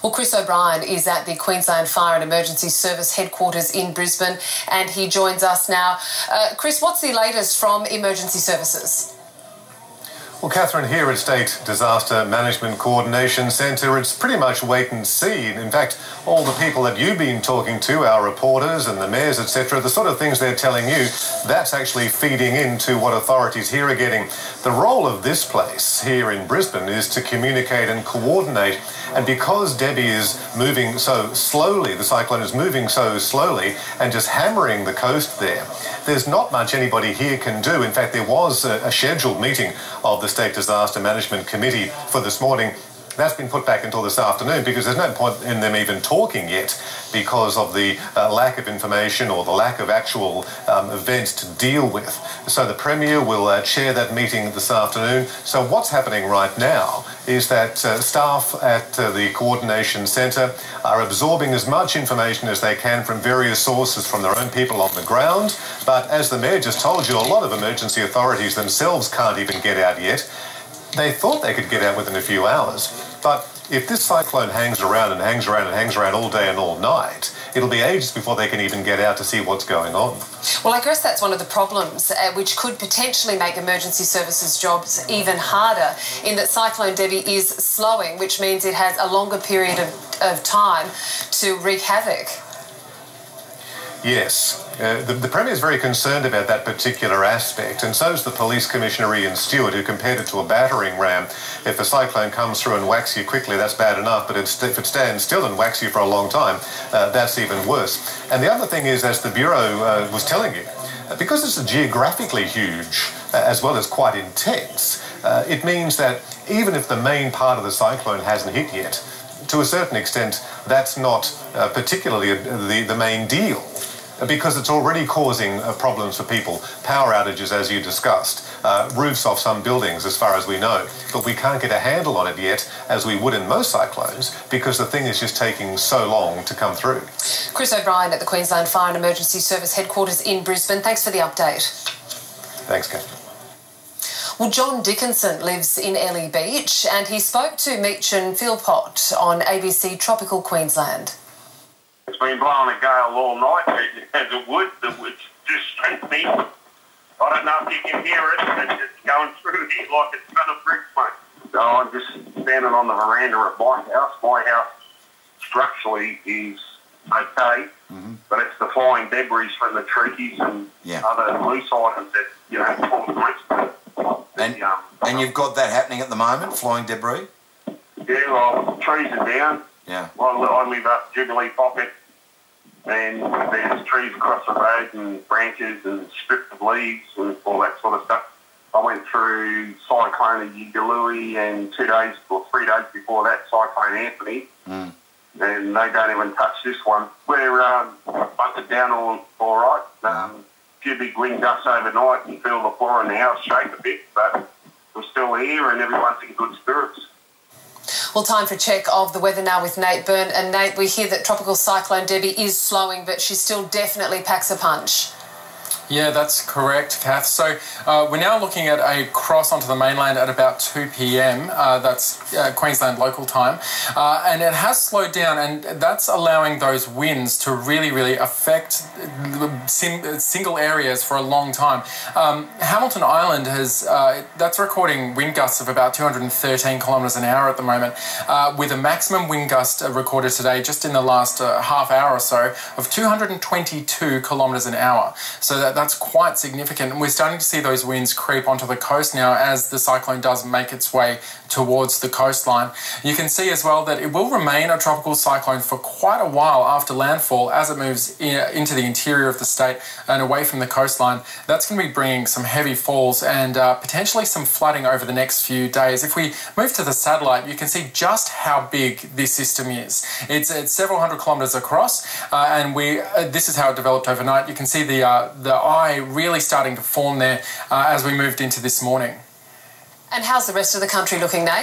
Well, Chris O'Brien is at the Queensland Fire and Emergency Service headquarters in Brisbane, and he joins us now. Chris, what's the latest from Emergency Services? Well, Catherine, here at State Disaster Management Coordination Centre, it's pretty much wait and see. In fact, all the people that you've been talking to, our reporters and the mayors, etc., the sort of things they're telling you, that's actually feeding into what authorities here are getting. The role of this place here in Brisbane is to communicate and coordinate. And because Debbie is moving so slowly, the cyclone is moving so slowly and just hammering the coast there, there's not much anybody here can do. In fact, there was a scheduled meeting of the State Disaster Management Committee for this morning. That's been put back until this afternoon because there's no point in them even talking yet because of the lack of information or the lack of actual events to deal with. So the Premier will chair that meeting this afternoon. So what's happening right now is that staff at the Coordination Centre are absorbing as much information as they can from various sources from their own people on the ground. But as the Mayor just told you, a lot of emergency authorities themselves can't even get out yet. They thought they could get out within a few hours, but if this cyclone hangs around and hangs around and hangs around all day and all night, it'll be ages before they can even get out to see what's going on. Well, I guess that's one of the problems which could potentially make emergency services jobs even harder, in that Cyclone Debbie is slowing, which means it has a longer period of time to wreak havoc. Yes, the Premier is very concerned about that particular aspect, and so is the Police Commissioner Ian Stewart, who compared it to a battering ram. If a cyclone comes through and whacks you quickly, that's bad enough, but if it stands still and whacks you for a long time, that's even worse. And the other thing is, as the Bureau was telling you, because it's geographically huge as well as quite intense, it means that even if the main part of the cyclone hasn't hit yet, to a certain extent, that's not particularly the main deal, because it's already causing problems for people. Power outages, as you discussed, roofs off some buildings, as far as we know. But we can't get a handle on it yet, as we would in most cyclones, because the thing is just taking so long to come through. Chris O'Brien at the Queensland Fire and Emergency Service headquarters in Brisbane. Thanks for the update. Thanks, Catherine. Well, John Dickinson lives in Arlie Beach, and he spoke to Meechan Philpott on ABC Tropical Queensland. It's been blowing a gale all night, as it would. The wood's just strengthening. I don't know if you can hear it. It's going through here like it's going to brick, mate. So I'm just standing on the veranda of my house. My house structurally is okay, but it's the flying debris from the trees and other loose items that, cause most and you've got that happening at the moment, flying debris? Yeah, well, trees are down. Yeah. Well, I live up Jubilee Pocket, and there's trees across the road and branches and strips of leaves and all that sort of stuff. I went through Cyclone Debbie and 2 days or 3 days before that, Cyclone Anthony, and they don't even touch this one. We're bunkered down all right. A few big wind gusts overnight, and you feel the floor in the house shake a bit, but we're still here and everyone's in good spirits. Well, time for a check of the weather now with Nate Byrne. And Nate, we hear that Tropical Cyclone Debbie is slowing, but she still definitely packs a punch. Yeah, that's correct, Kath. So we're now looking at a cross onto the mainland at about 2 p.m. That's Queensland local time. And it has slowed down, and that's allowing those winds to really affect single areas for a long time. Hamilton Island that's recording wind gusts of about 213 kilometres an hour at the moment, with a maximum wind gust recorded today, just in the last half hour or so, of 222 kilometres an hour. So that's quite significant, and we're starting to see those winds creep onto the coast now as the cyclone does make its way towards the coastline. You can see as well that it will remain a tropical cyclone for quite a while after landfall as it moves into the interior of the state and away from the coastline. That's going to be bringing some heavy falls and potentially some flooding over the next few days. If we move to the satellite, you can see just how big this system is. It's several hundred kilometres across, and this is how it developed overnight. You can see the eye really starting to form there as we moved into this morning. And how's the rest of the country looking, Nate?